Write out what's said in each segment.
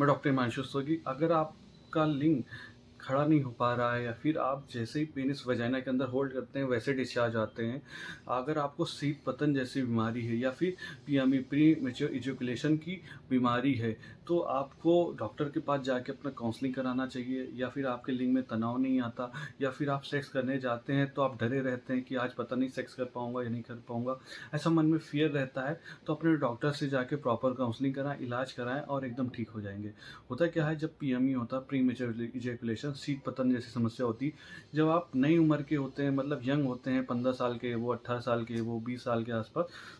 मैं डॉक्टर हिमांशु सोगी। अगर आपका लिंग खड़ा नहीं हो पा रहा है या फिर आप जैसे ही पेनिस वजाइना के अंदर होल्ड करते हैं वैसे डिस्चार्ज आते हैं, अगर आपको शीत पतन जैसी बीमारी है या फिर पीएमई प्री मेच्योर इजैकुलेशन की बीमारी है, तो आपको डॉक्टर के पास जाके अपना काउंसलिंग कराना चाहिए। या फिर आपके लिंग में तनाव नहीं आता, या फिर आप सेक्स करने जाते हैं तो आप डरे रहते हैं कि आज पता नहीं सेक्स कर पाऊंगा या नहीं कर पाऊंगा, ऐसा मन में फियर रहता है, तो अपने डॉक्टर से जाके प्रॉपर काउंसलिंग कराएं, इलाज कराएं और एकदम ठीक हो जाएंगे। होता क्या है, जब पीएमई होता है प्री मेच्योर इजैकुलेशन, शीत पतन जैसी समस्या होती है, जब आप नई उम्र के होते हैं, मतलब यंग होते हैं, 15 साल के वो, 18 साल के वो, 20 साल के आसपास,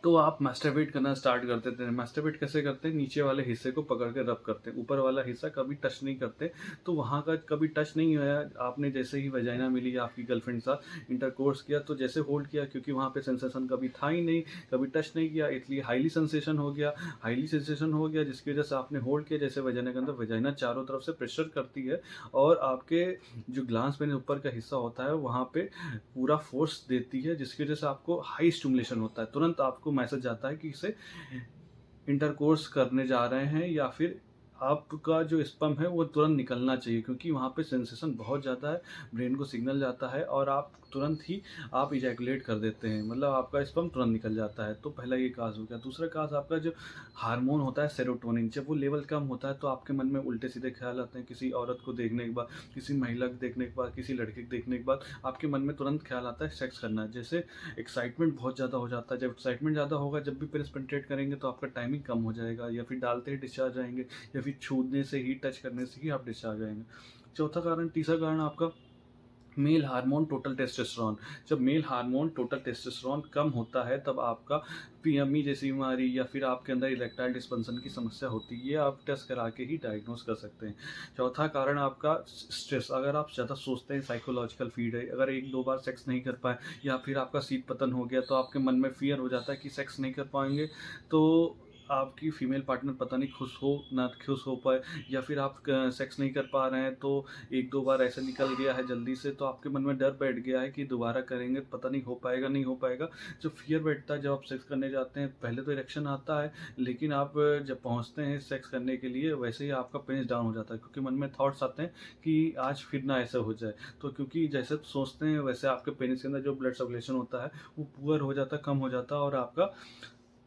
तो आप मास्टरबेट करना स्टार्ट कर देते हैं। मास्टरबेट कैसे करते हैं, नीचे वाले हिस्से को पकड़ के रब करते हैं, ऊपर वाला हिस्सा कभी टच नहीं करते। तो वहाँ का कभी टच नहीं हुआ, आपने जैसे ही वजाइना मिली या आपकी गर्लफ्रेंड के साथ इंटरकोर्स किया तो जैसे होल्ड किया, क्योंकि वहाँ पे सेंसेशन कभी था ही नहीं, कभी टच नहीं किया, इसलिए हाईली सेंसेशन हो गया। हाईली सेंसेशन हो गया जिसकी वजह से आपने होल्ड किया, जैसे वजाइना के अंदर वजाइना चारों तरफ से प्रेशर करती है और आपके जो ग्लांस पेनिस ऊपर का हिस्सा होता है वहाँ पे पूरा फोर्स देती है, जिसकी वजह से आपको हाई स्टिमुलेशन होता है। तुरंत आपको मैसेज आता है कि इसे इंटरकोर्स करने जा रहे हैं, या फिर आपका जो स्पर्म है वो तुरंत निकलना चाहिए, क्योंकि वहाँ पे सेंसेशन बहुत ज़्यादा है, ब्रेन को सिग्नल जाता है और आप तुरंत ही आप इजैकुलेट कर देते हैं, मतलब आपका स्पर्म तुरंत निकल जाता है। तो पहला ये काज हो गया। दूसरा काज, आपका जो हार्मोन होता है सेरोटोनिन, जब वो लेवल कम होता है तो आपके मन में उल्टे सीधे ख्याल आते हैं। किसी औरत को देखने के बाद, किसी महिला को देखने के बाद, किसी लड़के को देखने के बाद आपके मन में तुरंत ख्याल आता है सेक्स करना है। जैसे एक्साइटमेंट बहुत ज़्यादा हो जाता है, जब एक्साइटमेंट ज़्यादा होगा, जब भी पेनिस पेनिट्रेट करेंगे तो आपका टाइमिंग कम हो जाएगा, या फिर डालते ही डिस्चार्ज आएंगे, या फिर छूने से ही, टच करने से ही आप डिस्चार्ज आएंगे। चौथा कारण, तीसरा कारण आपका मेल हार्मोन टोटल टेस्टोस्टेरोन। जब मेल हार्मोन टोटल टेस्टोस्टेरोन कम होता है तब आपका पीएमई जैसी बीमारी या फिर आपके अंदर इरेक्टाइल डिस्फंक्शन की समस्या होती है। ये आप टेस्ट करा के ही डायग्नोस कर सकते हैं। चौथा कारण आपका स्ट्रेस। अगर आप ज़्यादा सोचते हैं, साइकोलॉजिकल फीड है, अगर एक दो बार सेक्स नहीं कर पाए या फिर आपका शीत पतन हो गया तो आपके मन में फियर हो जाता है कि सेक्स नहीं कर पाएंगे, तो आपकी फीमेल पार्टनर पता नहीं खुश हो ना खुश हो पाए, या फिर आप सेक्स नहीं कर पा रहे हैं तो एक दो बार ऐसे निकल गया है जल्दी से, तो आपके मन में डर बैठ गया है कि दोबारा करेंगे पता नहीं हो पाएगा नहीं हो पाएगा। जो फियर बैठता है जब आप सेक्स करने जाते हैं, पहले तो इरेक्शन आता है, लेकिन आप जब पहुंचते हैं सेक्स करने के लिए वैसे ही आपका पेनिस डाउन हो जाता है, क्योंकि मन में थॉट्स आते हैं कि आज फिर ना ऐसा हो जाए। तो क्योंकि जैसे सोचते हैं वैसे आपके पेनिस के अंदर जो ब्लड सर्कुलेशन होता है वो पुअर हो जाता है, कम हो जाता है, और आपका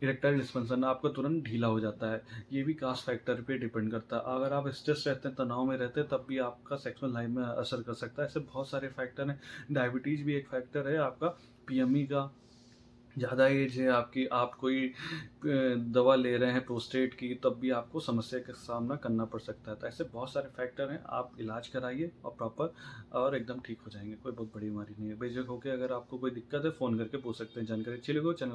इरेक्टाइल डिस्फंक्शन आपका तुरंत ढीला हो जाता है। ये भी कास्ट फैक्टर पे डिपेंड करता है। अगर आप स्ट्रेस रहते हैं, तनाव में रहते हैं, तब भी आपका सेक्सुअल लाइफ में असर कर सकता है। ऐसे बहुत सारे फैक्टर हैं। डायबिटीज़ भी एक फैक्टर है आपका, पीएमई का। ज़्यादा एज है आपकी, आप कोई दवा ले रहे हैं प्रोस्टेट की, तब भी आपको समस्या का सामना करना पड़ सकता है। तो ऐसे बहुत सारे फैक्टर हैं, आप इलाज कराइए और प्रॉपर, और एकदम ठीक हो जाएंगे। कोई बहुत बड़ी बीमारी नहीं है। बेझिझक होकर अगर आपको कोई दिक्कत है फ़ोन करके पूछ सकते हैं। जानकारी अच्छी लगे हो चैनल